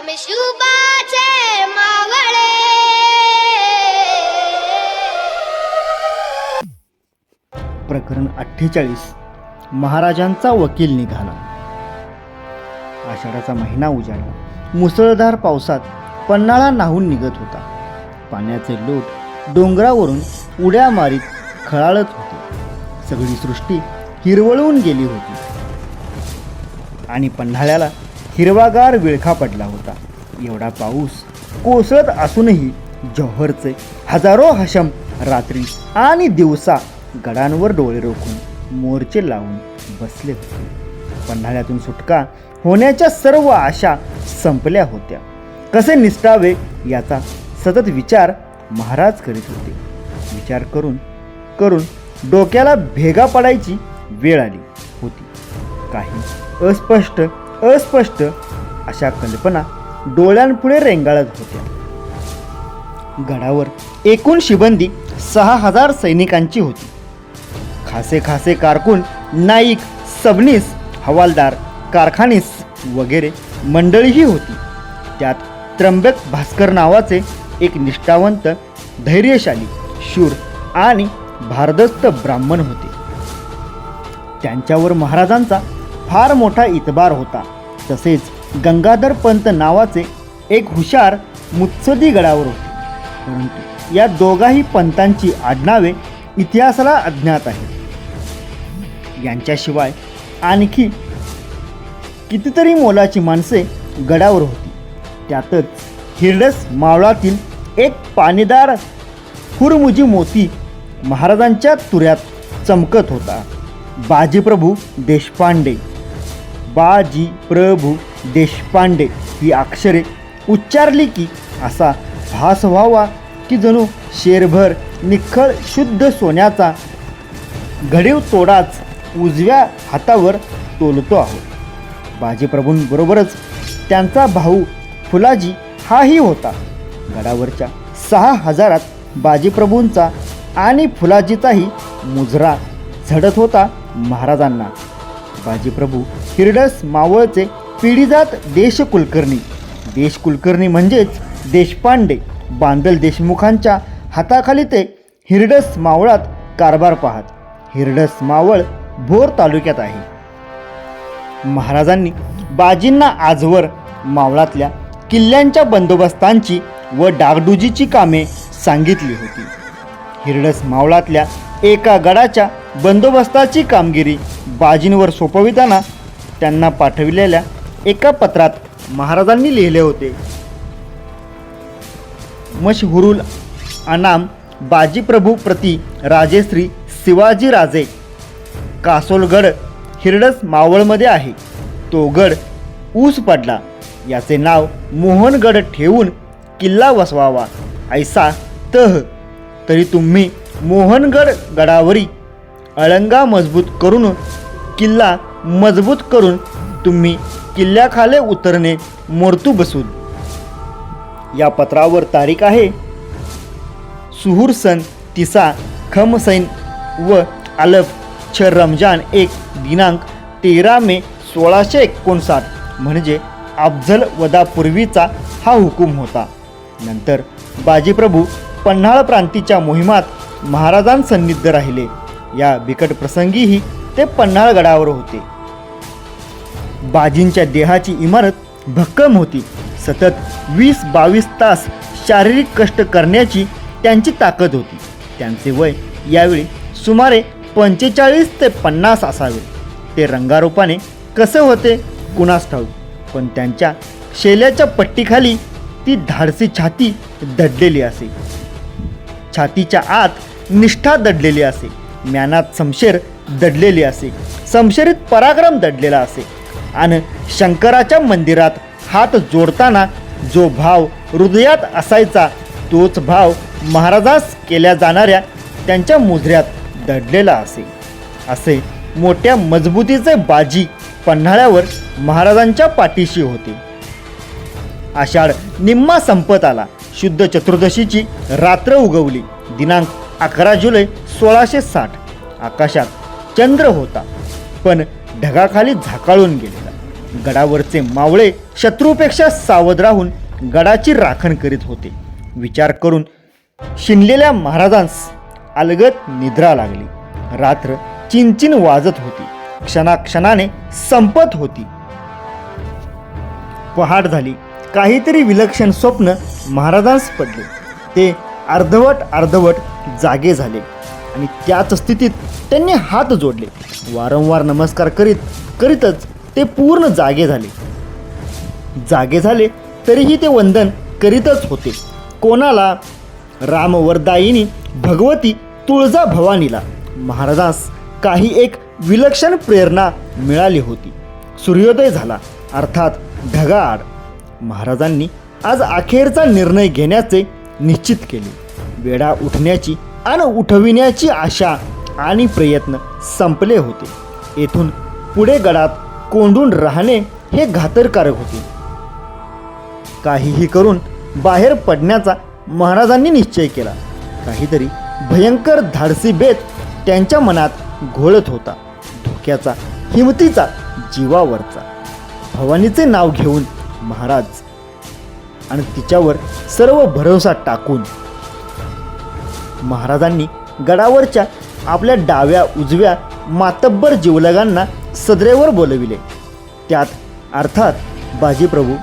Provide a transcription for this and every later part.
आम्ही शुभाचे मावळे. प्रकरण 48. महाराजांचा वकील निघाला. आषाढाचा महिना उजाडला. मुसळधार पावसात पन्हाळा न्हाऊन निघत होता. पाण्याचे लोट डोंगरावरून उड्या मारीत खळाळत होते. सगळी सृष्टी हिरवळून गेली होती आणि पन्हाळ्याला हिरवागार विळखा पडला होता. एवढा पाऊस कोसळत असूनही जौहरचे हजारो हशम रात्री आणि दिवसा गडांवर डोळे रोखून मोर्चे लावून बसले होते. पन्हाळ्यातून सुटका होण्याच्या सर्व आशा संपल्या होत्या. कसे निसटावे याचा सतत विचार महाराज करीत होते. विचार करून करून डोक्याला भेगा पडायची वेळ आली होती. काही अस्पष्ट अशा कल्पना डोळ्यांपुढे रेंगाळत होत्या. गडावर एकूण शिबंदी 6000 सैनिकांची होती. खासे कारकून, नाईक, सबनीस, हवालदार, कारखानीस वगैरे मंडळीही होती. त्यात त्र्यंबक भास्कर नावाचे एक निष्ठावंत, धैर्यशाली, शूर आणि भारदस्त ब्राह्मण होते. त्यांच्यावर महाराजांचा फार मोठा इतबार होता. तसेच गंगाधर पंत नावाचे एक हुशार मुत्सदी गडावर होते. परंतु या दोघाही पंतांची आडनावे इतिहासाला अज्ञात आहेत. यांच्याशिवाय आणखी कितीतरी मोलाची माणसे गडावर होती. त्यातच हिरडस मावळातील एक पाणीदार हुरमुजी मोती महाराजांच्या तुऱ्यात चमकत होता. बाजीप्रभू देशपांडे ही अक्षरे उच्चारली की असा भास व्हावा की जणू शेरभर निखळ शुद्ध सोन्याचा घडीव तोडाच उजव्या हातावर तोलतो आहोत. बाजीप्रभूंबरोबरच त्यांचा भाऊ फुलाजी हाही होता. गडावरच्या 6000 बाजीप्रभूंचा आणि फुलाजीचाही मुजरा झडत होता महाराजांना. बाजीप्रभू हिरडस मावळचे पिढीजात देशकुलकर्णी म्हणजेच देशपांडे बांदल देशमुखांच्या हाताखाली ते हिरडस मावळात कारभार पाहत. हिरडस मावळ भोर तालुक्यात आहे. महाराजांनी बाजींना आजवर मावळातल्या किल्ल्यांच्या बंदोबस्तांची व डागडुजीची कामे सांगितली होती. हिरडस मावळातल्या एका गडाच्या बंदोबस्ताची कामगिरी बाजींवर सोपविताना त्यांना पाठविलेल्या एका पत्रात महाराजांनी लिहिले होते. मशहुरुल अनाम बाजीप्रभू प्रति राजेश्री शिवाजीराजे कासोलगड हिरडस मावळमध्ये आहे. तो गड ऊस पडला. याचे नाव मोहनगड ठेवून किल्ला वसवावा ऐसा तह. तरी तुम्ही मोहनगड गडावरी अळंगा मजबूत करून किल्ला मजबूत करून तुम्ही किल्ल्याखाले उतरणे मोरतू बसून. या पत्रावर तारीख आहे सुहूर सन तिसा खमसैन व अलफ छ रमजान 1 दिनांक 13 मे 1659 म्हणजे अफजल वदापूर्वीचा हा हुकूम होता. नंतर बाजीप्रभू पन्हाळ प्रांतीच्या मोहिमात महाराजांसन्निध राहिले. या बिकट प्रसंगीही ते पन्हाळ गडावर होते. बाजींच्या देहाची इमारत भक्कम होती. सतत 20-22 तास शारीरिक कष्ट करण्याची त्यांची ताकद होती. त्यांचे वय यावेळी सुमारे 45 ते 50 असावे. ते रंगारूपाने कसे होते कुणास ठाऊक, पण त्यांच्या शेल्याच्या पट्टीखाली ती धाडसी छाती दडलेली असे. छातीच्या आत निष्ठा दडलेली असे. म्यानात शमशेर दडलेली असे. शमशेरीत पराक्रम दडलेला असे. आणि शंकराच्या मंदिरात हात जोडताना जो भाव हृदयात असायचा तोच भाव महाराजास केल्या जाणाऱ्या त्यांच्या मुजऱ्यात दडलेला असे. असे मोठ्या मजबूतीचे बाजी पन्हाळ्यावर महाराजांच्या पाठीशी होते. आषाढ निम्मा संपत आला. शुद्ध चतुर्दशीची रात्र उगवली. दिनांक 11 जुलै 1660. आकाशात चंद्र होता, पण ढगाखाली झाकाळून गेलेला. गडावरचे मावळे शत्रूपेक्षा सावध राहून गडाची राखण करीत होते. विचार करून शिनलेल्या महाराजांस अलगद निद्रा लागली. रात्र चिंचिन वाजत होती. क्षणाक्षणाने संपत होती. पहाट झाली. काहीतरी विलक्षण स्वप्न महाराजांस पडले. ते अर्धवट जागे झाले आणि त्याच स्थितीत त्यांनी हात जोडले. वारंवार नमस्कार करीतच ते पूर्ण जागे झाले. तरीही ते वंदन करीतच होते. कोणाला? रामवरदायिनी भगवती तुळजा भवानीला. महाराजांस काही एक विलक्षण प्रेरणा मिळाली होती. सूर्योदय झाला, अर्थात ढगाआड. महाराजांनी आज अखेरचा निर्णय घेण्याचे निश्चित केले. वेढा उठण्याची आणि उठविण्याची आशा आणि प्रयत्न संपले होते. येथून पुढे गडात कोंडून राहणे हे घातककारक होते. काहीही करून बाहेर पडण्याचा महाराजांनी निश्चय केला. काहीतरी भयंकर धाडसी बेत त्यांच्या मनात घोळत होता. धोक्याचा, हिमतीचा, जीवावरचा. भवानीचे नाव घेऊन महाराज आणि तिच्यावर सर्व भरोसा टाकून महाराजांनी गडावरच्या आपल्या डाव्या उजव्या मातब्बर जिवलगांना सदरेवर बोलविले. त्यात अर्थात बाजीप्रभू,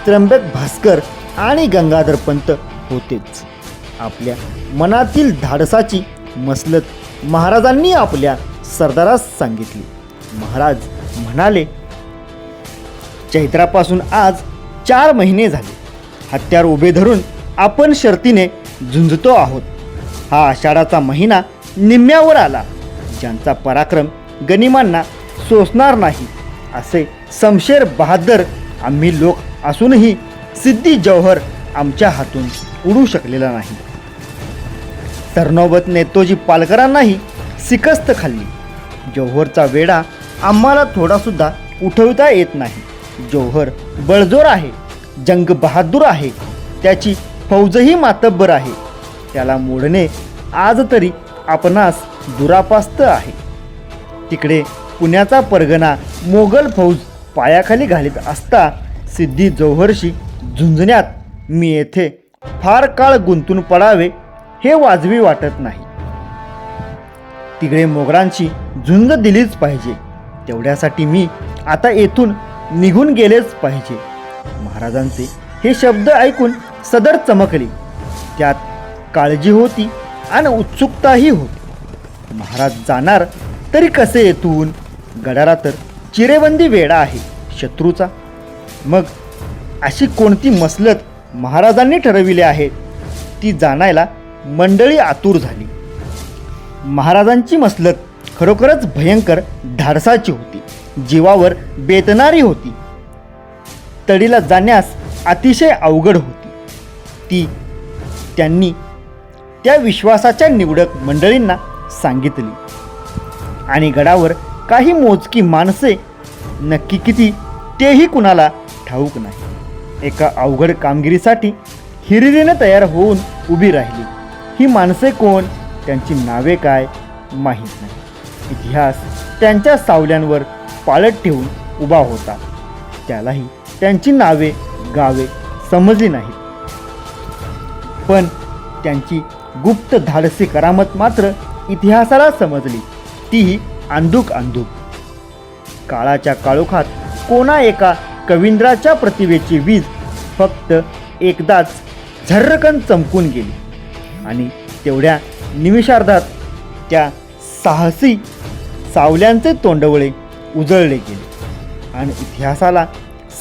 त्र्यंबक भास्कर आणि गंगाधर पंत होतेच. आपल्या मनातील धाडसाची मसलत महाराजांनी आपल्या सरदारास सांगितली. महाराज म्हणाले, चैत्रापासून आज 4 महिने झाले. हत्यार उभे धरून आपण शर्तीने झुंजतो आहोत. हा आषाढाचा महिना निम्म्यावर आला. ज्यांचा पराक्रम गनिमांना सोसणार नाही असे शमशेर बहादर आम्ही लोक असूनही सिद्धी जौहर आमच्या हातून उडू शकलेला नाही. सरनोबत नेतोजी पालकरांनाही शिकस्त खाल्ली. जौहरचा वेढा आम्हाला थोडासुद्धा उठवता येत नाही. जौहर बळजोर आहे, जंग बहादूर आहे, त्याची फौजही मातब्बर आहे. त्याला मोडणे आज तरी आपणास दुरापास्त आहे. तिकडे पुण्याचा परगणा मोगल फौज पायाखाली घालीत असता सिद्धी जौहरशी झुंजण्यात मी येथे फार काळ गुंतून पडावे हे वाजवी वाटत नाही. तिकडे मोगलांशी झुंज दिलीच पाहिजे. तेवढ्यासाठी मी आता येथून निघून गेलेच पाहिजे. महाराजांचे हे शब्द ऐकून सदर चमकली. त्यात काळजी होती आणि उत्सुकताही होती. महाराज जाणार तरी कसे येथून? गडाला तर चिरेबंदी वेढा आहे शत्रूचा. मग अशी कोणती मसलत महाराजांनी ठरविली आहे ती जाणायला मंडळी आतुर झाली. महाराजांची मसलत खरोखरच भयंकर धाडसाची होती. जीवावर बेतणारी होती. तडीला जाण्यास अतिशय अवघड होती. ती त्यांनी त्या विश्वासाच्या निवडक मंडळींना सांगितली. आणि गडावर काही मोजकी माणसे, नक्की किती तेही कुणाला ठाऊक नाही, एका अवघड कामगिरीसाठी हिरिरीने तयार होऊन उभी राहिली. ही माणसे कोण, त्यांची नावे काय माहीत नाही. इतिहास त्यांच्या सावल्यांवर पाळत ठेवून उभा होता. त्यालाही त्यांची नावे गावे समजली नाहीत. पण त्यांची गुप्त धाडसी करामत मात्र इतिहासाला समजली. तीही अंधुक. काळाच्या काळोखात कोणा एका कवींद्राच्या प्रतिभेची वीज फक्त एकदाच झर्रकन चमकून गेली आणि तेवढ्या निमिषार्धात त्या साहसी सावल्यांचे तोंडवळे उजळले गेले आणि इतिहासाला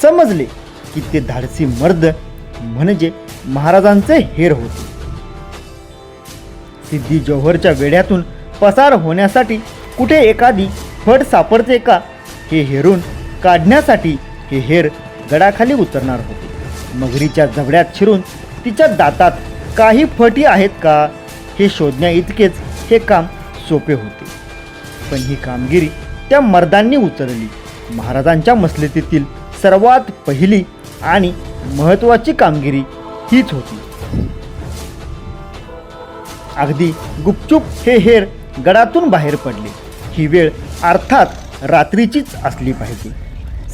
समजले की ते धाडसी मर्द म्हणजे महाराजांचे हेर होते. सिद्धी जौहरच्या वेढ्यातून पसार होण्यासाठी कुठे एखादी फट सापडते का हे हेरून काढण्यासाठी हे हेर गडाखाली उतरणार होते. मगरीच्या जबड्यात शिरून तिच्या दातात काही फटी आहेत का हे शोधण्या इतकेच हे काम सोपे होते. पण ही कामगिरी त्या मर्दांनी उचलली. महाराजांच्या मसलतीतील सर्वात पहिली आणि महत्त्वाची कामगिरी हीच होती. अगदी गुपचूप हे हेर गडातून बाहेर पडले. ही वेळ अर्थात रात्रीचीच असली पाहिजे.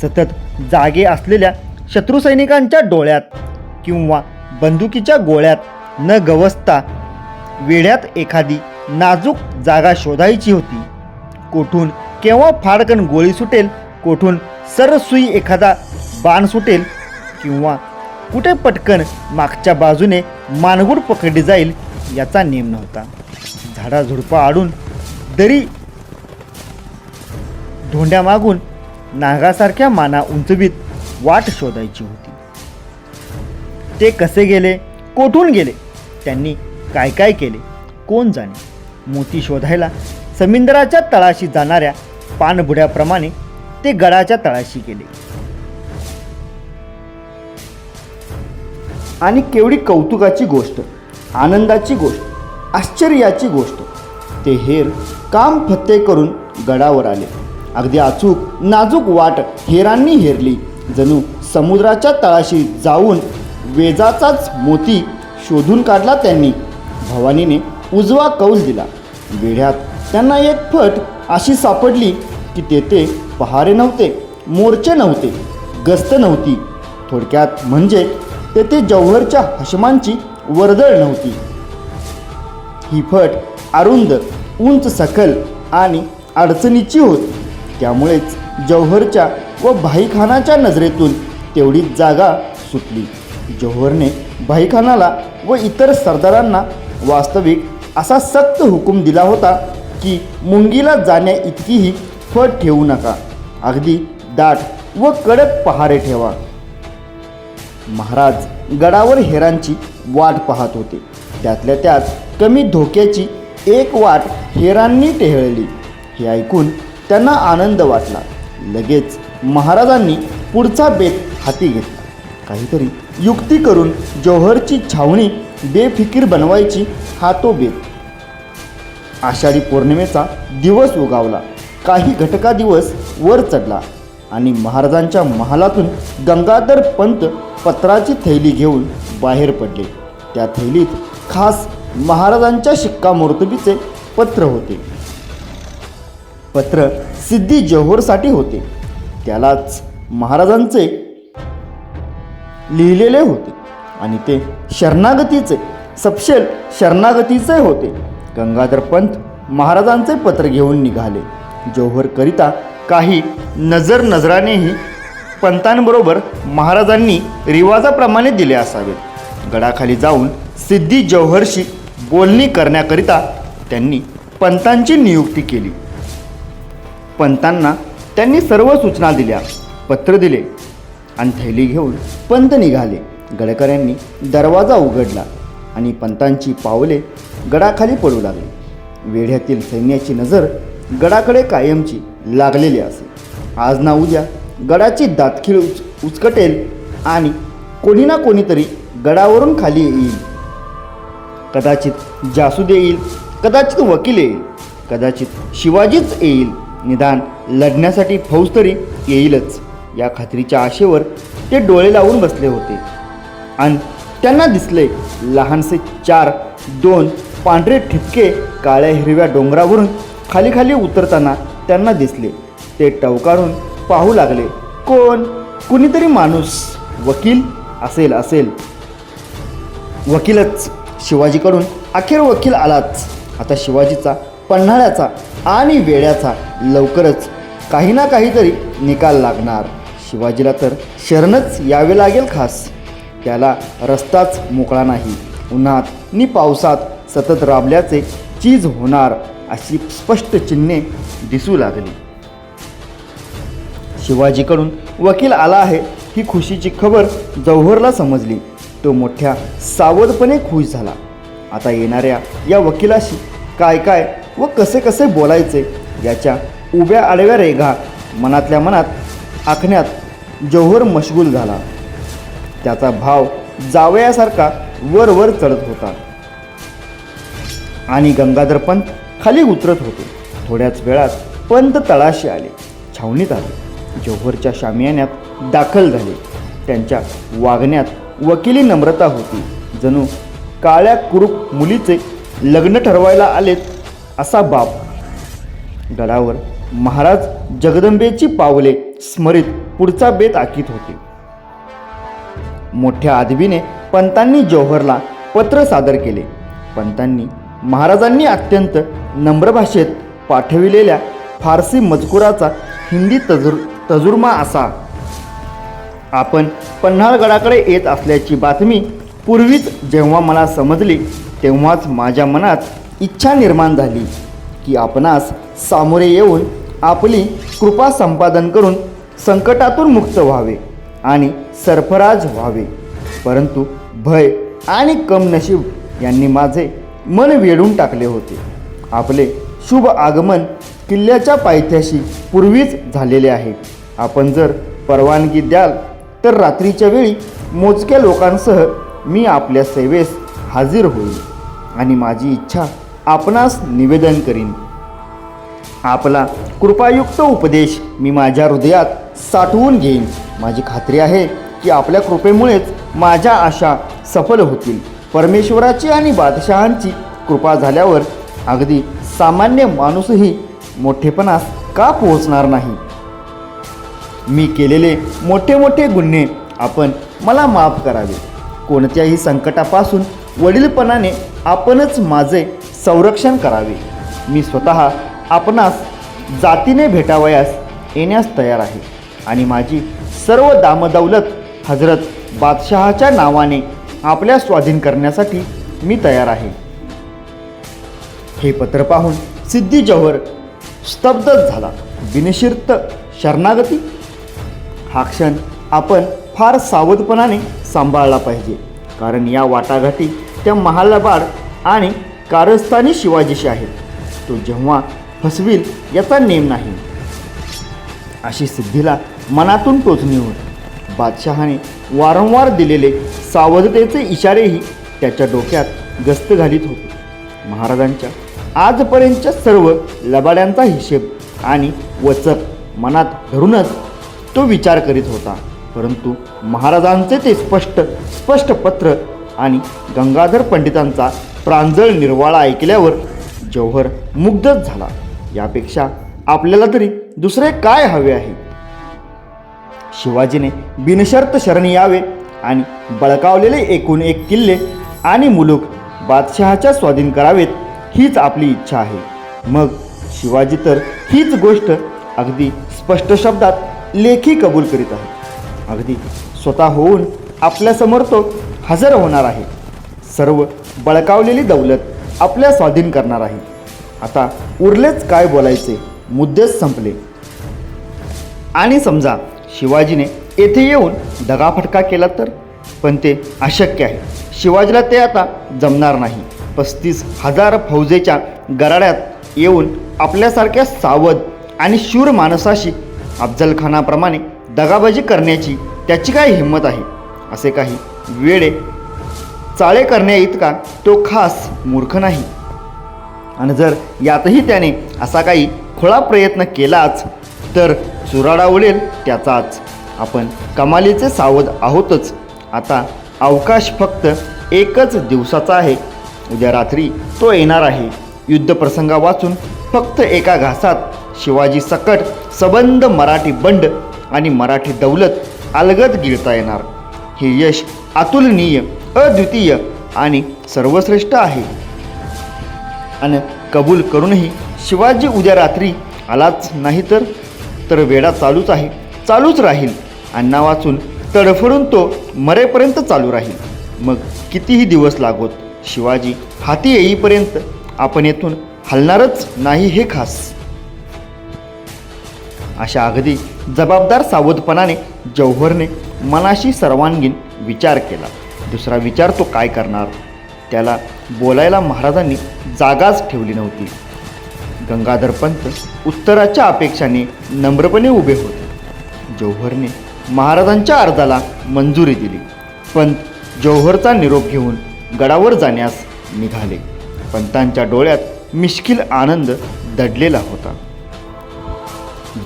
सतत जागे असलेल्या शत्रुसैनिकांच्या डोळ्यात किंवा बंदुकीच्या गोळ्यात न गवसता वेढ्यात एखादी नाजूक जागा शोधायची होती. कोठून केव्हा फाडकन गोळी सुटेल, कोठून सरसुई एखादा बाण सुटेल किंवा कुठे पटकन मागच्या बाजूने मानगुड पकडली जाईल याचा नेम नव्हता. झाडाझुडपा आडून दरी धोंड्या मागून नागासारख्या माना उंचवीत वाट शोधायची होती. ते कसे गेले, कोठून गेले, त्यांनी काय काय केले कोण जाणे. मोती शोधायला समुद्राच्या तळाशी जाणाऱ्या पाणबुड्याप्रमाणे ते गडाच्या तळाशी गेले. आणि केवढी कौतुकाची गोष्ट, आनंदाची गोष्ट, आश्चर्याची गोष्ट, ते हेर काम फत्ते करून गडावर आले. अगदी अचूक नाजूक वाट हेरांनी हेरली. जणू समुद्राच्या तळाशी जाऊन वेजाचाच मोती शोधून काढला त्यांनी. भवानीने उजवा कौल दिला. वेढ्यात त्यांना एक फट अशी सापडली की तेथे पहारे नव्हते, मोर्चे नव्हते, गस्त नव्हती. थोडक्यात म्हणजे तेथे जौहरच्या हशमांची वर्दळ नव्हती. ही फट अरुंद, उंच सखल आणि अडचणीची होती. त्यामुळेच जौहरच्या व भाईखानाच्या नजरेतून तेवढीच जागा सुटली. जौहरने भाईखानाला व इतर सरदारांना वास्तविक असा सक्त हुकूम दिला होता की मुंगीला जाण्या इतकीही फट ठेवू नका, अगदी दाट व कडक पहारे ठेवा. महाराज गडावर हेरांची वाट पाहत होते. त्यातल्या त्यात कमी धोक्याची एक वाट हेरांनी टेहळली. हे ऐकून त्यांना आनंद वाटला. लगेच महाराजांनी पुढचा बेत हाती घेतला. काहीतरी युक्ती करून जौहरची छावणी बेफिकीर बनवायची हा तो बेत. आषाढी पौर्णिमेचा दिवस उगावला. काही घटका दिवस वर चढला आणि महाराजांच्या महालातून गंगाधर पंत पत्राची थैली घेऊन बाहेर पडले. त्या थैलीत खास महाराजांच्या शिक्कामोर्तबीचे पत्र होते. पत्र सिद्धी जौहरसाठी होते. त्यालाच महाराजांचे लिहिलेले होते आणि ते शरणागतीचे, सपशेल शरणागतीचे होते. गंगाधर पंत महाराजांचे पत्र घेऊन निघाले. जौहरकरिता काही नजरानेही पंतांबरोबर महाराजांनी रिवाजाप्रमाणे दिले असावेत. गडाखाली जाऊन सिद्धी जौहरशी बोलणी करण्याकरिता त्यांनी पंतांची नियुक्ती केली. पंतांना त्यांनी सर्व सूचना दिल्या, पत्र दिले आणि थैली घेऊन पंत निघाले. गडकऱ्यांनी दरवाजा उघडला आणि पंतांची पावले गडाखाली पडू लागली. वेढ्यातील सैन्याची नजर गडाकडे कायमची लागलेली असे. आज ना उद्या गडाची दातखीळ उचकटेल आणि कोणी ना कोणीतरी गडावरून खाली येईल. कदाचित जासूद येईल, कदाचित वकील येईल, कदाचित शिवाजीच येईल. निदान लढण्यासाठी फौज तरी येईलच या खात्रीच्या आशेवर ते डोळे लावून बसले होते. आणि त्यांना दिसले लहानसे 4-2 पांढरे ठिपके काळ्या हिरव्या डोंगरावरून खाली खाली उतरताना त्यांना दिसले. ते टवकारून पाहू लागले. कोण? कुणीतरी माणूस. वकील असेल. वकीलच. शिवाजीकडून अखेर वकील आलाच. आता शिवाजीचा, पन्हाळ्याचा आणि वेड्याचा लवकरच काही ना काहीतरी निकाल लागणार. शिवाजीला तर शरणच यावे लागेल खास. त्याला रस्ताच मोकळा नाही. उन्हात नि पावसात सतत राबल्याचे चीज होणार अशी स्पष्ट चिन्हे दिसू लागली. शिवाजीकडून वकील आला आहे ही खुशीची खबर जौहरला समजली. तो मोठ्या सावधपणे खुश झाला. आता येणाऱ्या या वकिलाशी काय काय व कसे कसे बोलायचे याच्या उभ्या आडव्या रेघा मनातल्या मनात आखण्यात जौहर मशगूल झाला. त्याचा भाव जावयासारखा वर वर चढत होता. आणि गंगाधर पंत खाली उतरत होते. थोड्याच वेळात पंत तळाशी आले, छावणीत आले. जौहरच्या शामियान्यात दाखल झाले. त्यांच्या वागण्यात वकिली नम्रता होती. जणू काळ्या कुरूप मुलीचे लग्न ठरवायला आलेत असा बाप. गडावर महाराज जगदंबेची पावले स्मरीत पुढचा बेत आखीत होते. मोठ्या अदबीने पंतांनी जौहरला पत्र सादर केले. पंतांनी महाराजांनी अत्यंत नम्र भाषेत पाठविलेल्या फारसी मजकुराचा हिंदी तर्जुमा असा: आपण पन्हाळगडाकडे येत असल्याची बातमी पूर्वीच जेव्हा मला समजली तेव्हाच माझ्या मनात इच्छा निर्माण झाली की आपणास सामोरे येऊन आपली कृपा संपादन करून संकटातून मुक्त व्हावे आणि सरफराज व्हावे. परंतु भय आणि कमनशीब यांनी माझे मन वेढून टाकले होते. आपले शुभ आगमन किल्ल्याच्या पायथ्याशी पूर्वीच झालेले आहे. आपण जर परवानगी द्याल तर रात्रीच्या वेळी मोजक्या लोकांसह मी आपल्या सेवेस हाजीर होईल आणि माझी इच्छा आपणास निवेदन करीन. आपला कृपायुक्त उपदेश मी माझ्या हृदयात साठवून घेईन. माझी खात्री आहे की आपल्या कृपेमुळेच माझ्या आशा सफल होतील. परमेश्वराची आणि बादशहांची कृपा झाल्यावर अगदी सामान्य माणूसही मोठेपणास का पोहोचणार नाही. मी केलेले मोठे मोठे गुन्हे आपण मला माफ करावे. कोणत्याही संकटापासून वडीलपणाने आपणच माझे संरक्षण करावे. मी स्वतः आपणास जातीने भेटावयास येण्यास तयार आहे आणि माझी सर्व दामदौलत हजरत बादशहाच्या नावाने आपल्या स्वाधीन करण्यासाठी मी तयार आहे. हे पत्र पाहून सिद्दी जौहर स्तब्धच झाला. बिनशर्त शरणागती? हा क्षण आपण फार सावधपणाने सांभाळला पाहिजे, कारण या वाटाघाटी त्या महालाबाद आणि कारस्थानी शिवाजीशी आहेत. तो जेव्हा फसवील याचा नेम नाही. अशी सिद्धीला मनातून टोचणी होत. बादशहाने वारंवार दिलेले सावधतेचे इशारेही त्याच्या डोक्यात गस्त घालीत होते. महाराजांच्या आजपर्यंतच्या सर्व लबाड्यांचा हिशेब आणि वचक मनात धरूनच तो विचार करीत होता. परंतु महाराजांचे ते स्पष्ट पत्र आणि गंगाधर पंडितांचा प्रांजळ निर्वाळा ऐकल्यावर जौहर मुग्धच झाला. यापेक्षा आपल्याला तरी दुसरे काय हवे आहे? शिवाजीने बिनशर्त शरण यावे आणि बळकावलेले एकूण एक किल्ले आणि मुलूक बादशहाच्या स्वाधीन करावेत, हीच आपली इच्छा आहे. मग शिवाजी तर हीच गोष्ट अगदी स्पष्ट शब्दात लेखी कबूल करीत आहे. अगदी स्वतः होऊन आपल्यासमोर तो हजर होणार आहे. सर्व बळकावलेली दौलत आपल्या स्वाधीन करणार आहे. आता उरलेच काय बोलायचे, मुद्देच संपले. आणि समजा शिवाजीने येथे येऊन दगाफटका केला तर? पण ते अशक्य आहे. शिवाजीला ते आता जमणार नाही. 35,000 फौजेच्या गराड्यात येऊन आपल्यासारख्या सावध आणि शूर माणसाशी अफजलखानाप्रमाणे दगाबाजी करण्याची त्याची काय हिंमत आहे? असे काही वेडे चाळे करण्याइतका तो खास मूर्ख नाही. आणि जर यातही त्याने असा काही खुळा प्रयत्न केलाच तर चुराडा उडेल त्याचाच. आपण कमालीचे सावध आहोतच. आता अवकाश फक्त एकच दिवसाचा आहे. उद्या रात्री तो येणार आहे. युद्धप्रसंगा वाचून फक्त एका घासात शिवाजी सकट सबंध मराठी बंड आणि मराठी दौलत अलगद गिळता येणार. हे यश अतुलनीय, अद्वितीय आणि सर्वश्रेष्ठ आहे. आणि कबूल करूनही शिवाजी उद्या रात्री आलाच नाही तर वेढा चालूच आहे, चालूच राहील. अण्णा वाचून तडफडून तो मरेपर्यंत चालू राहील. मग कितीही दिवस लागोत, शिवाजी हाती येईपर्यंत आपण येथून हलणारच नाही, हे खास. अशा अगदी जबाबदार सावधपणाने जौहरने मनाशी सर्वांगीण विचार केला. दुसरा विचार तो काय करणार? त्याला बोलायला महाराजांनी जागाच ठेवली नव्हती. गंगाधर पंत उत्तराच्या अपेक्षाने नम्रपणे उभे होते. जौहरने महाराजांच्या अर्जाला मंजुरी दिली. पंत जौहरचा निरोप घेऊन गडावर जाण्यास निघाले. पंतांच्या डोळ्यात मिश्किल आनंद दडलेला होता.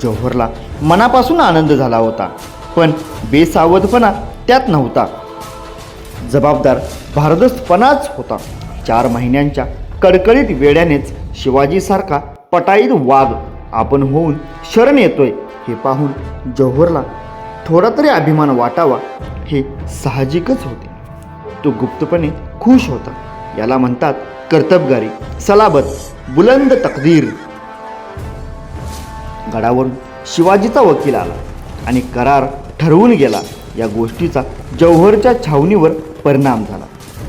जौहरला मनापासून आनंद झाला होता, पण बेसावधपणा त्यात नव्हता. जबाबदार भारदस्तपणाच होता. 4 महिन्यांच्या कडकडीत वेड्यानेच शिवाजीसारखा पटाईत वाघ आपण होऊन शरण येतोय हे पाहून जौहरला थोडा तरी अभिमान वाटावा हे साहजिकच होते. तो गुप्तपणे खुश होता. याला म्हणतात कर्तबगारी, सलाबत, बुलंद तकदीर. गडावरून शिवाजीचा वकील आला आणि करार ठरवून गेला. या गोष्टीचा जौहरच्या छावणीवर परिणाम झाला.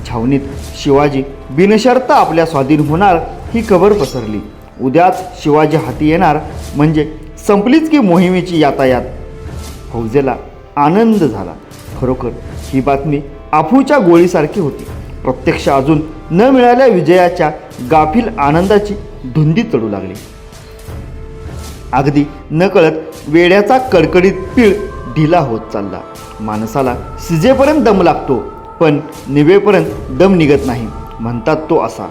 छावणीत शिवाजी बिनशर्त आपल्या स्वाधीन होणार ही खबर पसरली. उद्याच शिवाजी हाती येणार म्हणजे संपलीच की मोहिमेची यातायात. फौजेला आनंद झाला. खरोखर ही बातमी अफूच्या गोळीसारखी होती. प्रत्यक्ष अजून न मिळाल्या विजयाच्या गाफील आनंदाची धुंदी चढू लागली. अगदी नकळत वेड्याचा कडकडीत पीळ ढिला होत चालला. माणसाला शिजेपर्यंत दम लागतो पण निवेपर्यंत दम निघत नाही म्हणतात तो असा.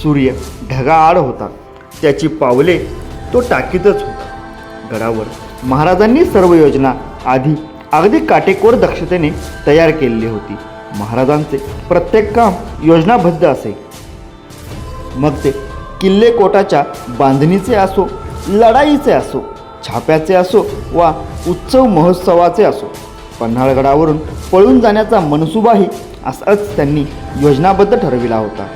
सूर्य ढगाआड होता. त्याची पावले तो टाकीतच होता. गडावर महाराजांनी सर्व योजना आधी अगदी काटेकोर दक्षतेने तयार केलेली होती. महाराजांचे प्रत्येक काम योजनाबद्ध असे. मग ते किल्ले कोटाच्या बांधणीचे असो, लढाईचे असो, छाप्याचे असो वा उत्सव महोत्सवाचे असो. पन्हाळगडावरून पळून जाण्याचा मनसुबाही असाच त्यांनी योजनाबद्ध ठरविला होता.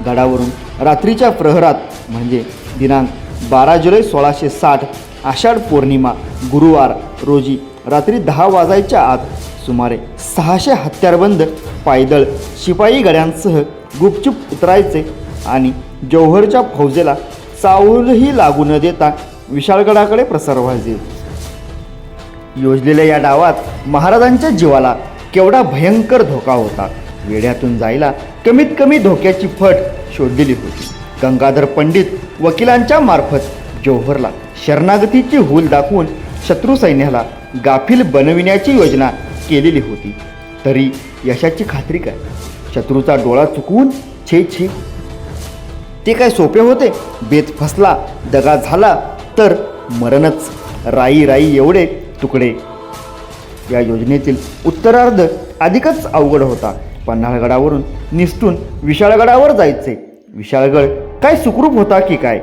गडावरून रात्रीच्या प्रहरात म्हणजे दिनांक 12 जुलै 1660 आषाढ पौर्णिमा गुरुवार रोजी रात्री 10 वाजायच्या आत सुमारे 600 हत्यारबंद पायदळ शिपाई गड्यांसह गुपचूप उतरायचे आणि जौहरच्या फौजेला चावलही लागू न देता विशाळगडाकडे प्रसरवायचे. योजलेल्या या डावात महाराजांच्या जीवाला केवढा भयंकर धोका होता. वेढ्यातून जायला कमीत कमी धोक्याची फट शोधलेली होती. गंगाधर पंडित वकिलांच्या मार्फत जौहरला शरणागतीची हूल दाखवून शत्रू सैन्याला गाफील बनविण्याची योजना केलेली होती. तरी यशाची खात्री काय? शत्रूचा डोळा चुकवून छे छे, ते काय सोपे होते? बेत फसला, दगा झाला तर मरणच. राई राई एवढे तुकडे. या योजनेतील उत्तरार्ध अधिकच अवघड होता. पन्हाळगडावरून निसटून विशाळगडावर जायचे. विशाळगड काय सुखरूप होता की काय?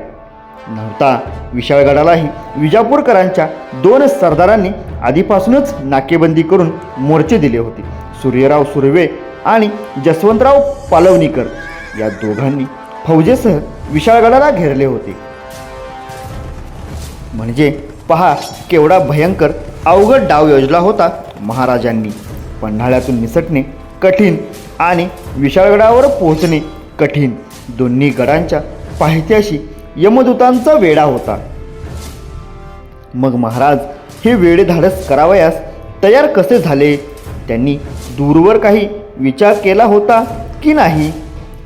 नव्हता. विशाळगडालाही विजापूरकरांच्या 2 सरदारांनी आधीपासूनच नाकेबंदी करून मोर्चे दिले होते. सूर्यराव सुर्वे आणि जसवंतराव पालवणीकर या दोघांनी फौजेसह विशाळगडाला घेरले होते. म्हणजे पहा केवढा भयंकर अवघड डाव योजला होता महाराजांनी. पन्हाळ्यातून निसटणे कठीण आणि विशाळगडावर पोहोचणे कठीण. दोन्ही गडांच्या पायथ्याशी यमदूतांचा वेढा होता. मग महाराज हे वेडे धाडस करावयास तयार कसे झाले? त्यांनी दूरवर काही विचार केला होता की नाही?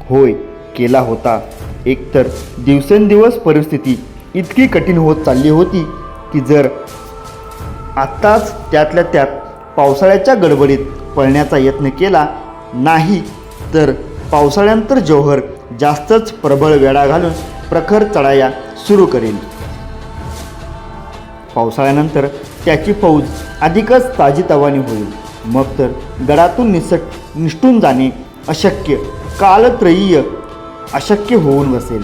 होय, केला होता. एकतर दिवसेंदिवस परिस्थिती इतकी कठीण होत चालली होती की जर आत्ताच त्यातल्या त्यात पावसाळ्याच्या गडबडीत पळण्याचा यत्न केला नाही तर पावसाळ्यानंतर जौहर जास्तच प्रबळ वेढा घालून प्रखर चढाया सुरू करेल. पावसाळ्यानंतर त्याची फौज अधिकच ताजीतवानी होईल. मग तर गडातून निसटून जाणे अशक्य, कालत्रयीय अशक्य होऊन बसेल.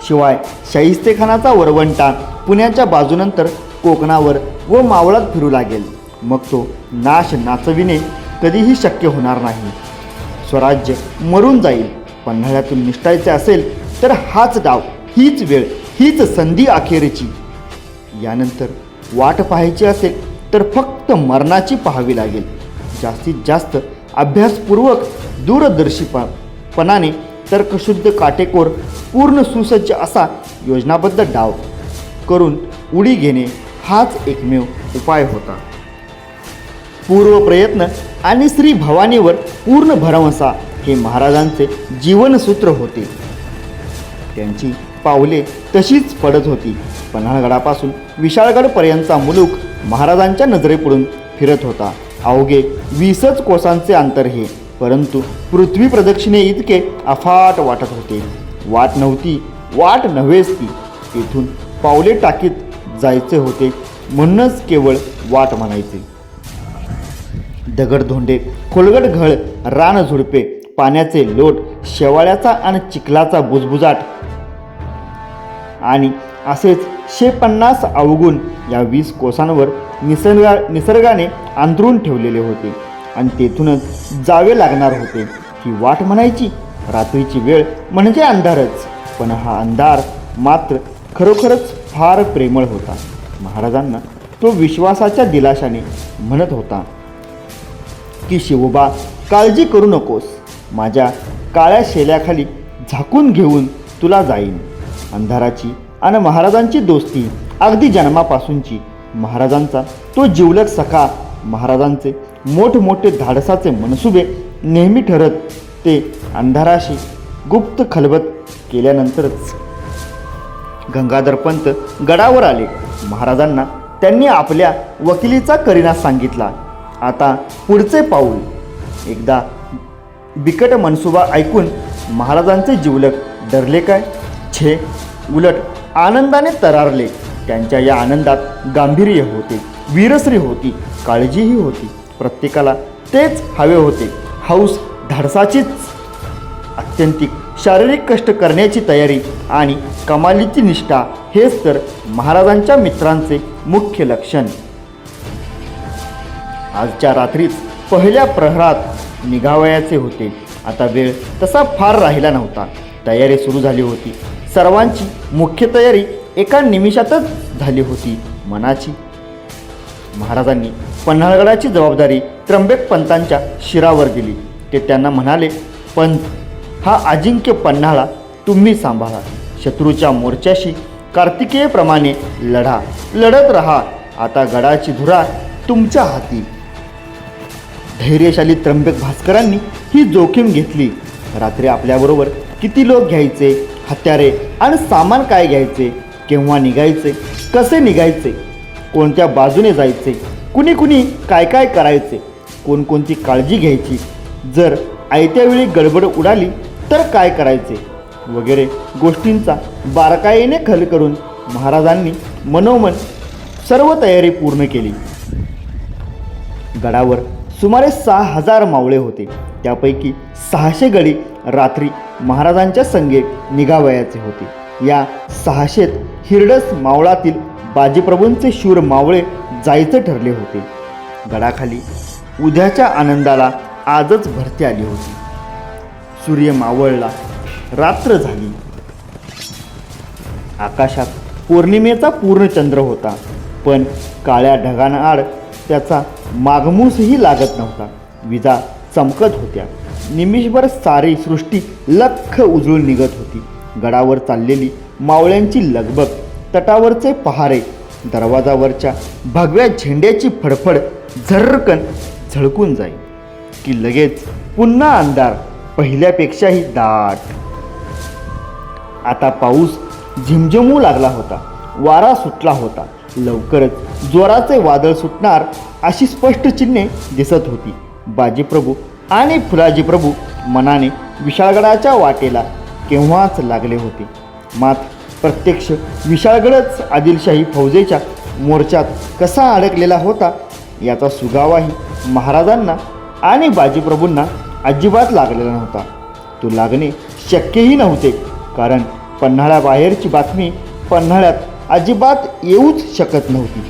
शिवाय शाहिस्तेखानाचा वरवंटा पुण्याच्या बाजूनंतर कोकणावर व मावळात फिरू लागेल. मग तो नाश नाचविणे कधीही शक्य होणार नाही. स्वराज्य मरून जाईल. पन्हाळ्यातून निसटायचे असेल तर हाच डाव, हीच वेळ, हीच संधी अखेरची. यानंतर वाट पाहायची असेल तर फक्त मरणाची पाहावी लागेल. जास्तीत जास्त अभ्यासपूर्वक दूरदर्शीपणाने तर्कशुद्ध काटेकोर पूर्ण सुसज्ज असा योजनाबद्ध डाव करून उडी घेणे हाच एकमेव उपाय होता. पूर्व प्रयत्न आणि श्री भवानीवर पूर्ण भरवसा हे महाराजांचे जीवनसूत्र होते. त्यांची पावले तशीच पडत होती. पन्हाळगडापासून विशाळगडपर्यंतचा मुलूक महाराजांच्या नजरेपुढून फिरत होता. अवघे 20च कोसांचे अंतर हे, परंतु पृथ्वी प्रदक्षिणे इतके अफाट वाटत होते. वाट नव्हती, वाट नव्हेच ती. तेथून पावले टाकीत जायचे होते म्हणूनच केवळ वाट म्हणायचे. दगडधोंडे, खोलगट घळ, रान झुडपे, पाण्याचे लोट, शेवाळ्याचा आणि चिखलाचा बुजबुजाट आणि असेच 150 अवगुण या 20 कोसांवर निसर्गाने अंतरून ठेवलेले होते आणि तेथूनच जावे लागणार होते. ही वाट म्हणायची. रात्रीची वेळ म्हणजे अंधारच, पण हा अंधार मात्र खरोखरच फार प्रेमळ होता. महाराजांना तो विश्वासाच्या दिलाशाने म्हणत होता की शिवबा, काळजी करू नकोस, माझ्या काळ्या शेल्याखाली झाकून घेऊन तुला जाईन. अंधाराची आणि महाराजांची दोस्ती अगदी जन्मापासूनची. महाराजांचा तो जिवलग सखा. महाराजांचे मोठमोठे धाडसाचे मनसुबे नेहमी ठरत ते अंधाराशी गुप्त खलबत केल्यानंतरच. गंगाधर पंत गडावर आले. महाराजांना त्यांनी आपल्या वकिलीचा करिणा सांगितला. आता पुढचे पाऊल. एकदा बिकट मनसुबा ऐकून महाराजांचे जिवलग डरले काय? छे, उलट आनंदाने तरारले. त्यांच्या या आनंदात गांभीर्य होते, वीरश्री होती, काळजीही होती. प्रत्येकाला तेच हवे होते. हौस धाडसाचीच. आत्यंतिक शारीरिक कष्ट करण्याची तयारी आणि कमालीची निष्ठा हेच तर महाराजांच्या मित्रांचे मुख्य लक्षण. आजच्या रात्रीच पहिल्या प्रहरात निघावयाचे होते. आता वेळ तसा फार राहिला नव्हता. तयारी सुरू झाली होती. सर्वांची मुख्य तयारी एका निमिषातच झाली होती. मनाची. महाराजांनी पन्हाळगडाची जबाबदारी त्र्यंबक पंतांच्या शिरावर दिली. ते त्यांना म्हणाले, पंत, हा अजिंक्य पन्हाळा तुम्ही सांभाळा. शत्रूच्या मोर्चाशी कार्तिकेयप्रमाणे लढा, लढत राहा. आता गडाची धुरा तुमच्या हाती. धैर्यशाली त्र्यंबक भास्करांनी ही जोखीम घेतली. रात्री आपल्याबरोबर किती लोक घ्यायचे, हत्यारे आणि सामान काय घ्यायचे, केव्हा निघायचे, कसे निघायचे, कोणत्या बाजूने जायचे, कुणी कुणी काय काय करायचे, कोणकोणती काळजी घ्यायची, जर आयत्या वेळी गडबड उडाली तर काय करायचे, वगैरे गोष्टींचा बारकाईने खल करून महाराजांनी मनोमन सर्व तयारी पूर्ण केली. गडावर सुमारे 6000 मावळे होते. त्यापैकी 600 गडी रात्री महाराजांच्या संगे निघावयाचे होते. या 600त हिरडस मावळातील बाजीप्रभूंचे शूर मावळे जायचे ठरले होते. गडाखाली उद्याच्या आनंदाला आजच भरती आली होती. सूर्य मावळला, रात्र झाली. आकाशात पौर्णिमेचा पूर्णचंद्र होता, पण काळ्या ढगांआड त्याचा मागमूसही लागत नव्हता. विजा चमकत होत्या. निमिषभर सारी सृष्टी लख्ख उजळून निघत होती. गडावर चाललेली मावळ्यांची लगबग, तटावरचे पहारे, दरवाजावरच्या भगव्या झेंड्याची फडफड झर्रकन झळकून जाई की लगेच पुन्हा अंधार, पहिल्यापेक्षाही दाट. आता पाऊस झिमझिमू लागला होता. वारा सुटला होता. लवकरच जोराचे वादळ सुटणार अशी स्पष्ट चिन्हे दिसत होती. बाजीप्रभू आणि फुलाजीप्रभू मनाने विशाळगडाच्या वाटेला केव्हाच लागले होते. मात्र प्रत्यक्ष विशाळगडच आदिलशाही फौजेच्या मोर्चात कसा अडकलेला होता याचा सुगावाही महाराजांना आणि बाजीप्रभूंना अजिबात लागलेला नव्हता. तो लागणे शक्यही नव्हते, कारण पन्हाळ्याबाहेरची बातमी पन्हाळ्यात अजिबात येऊच शकत नव्हती.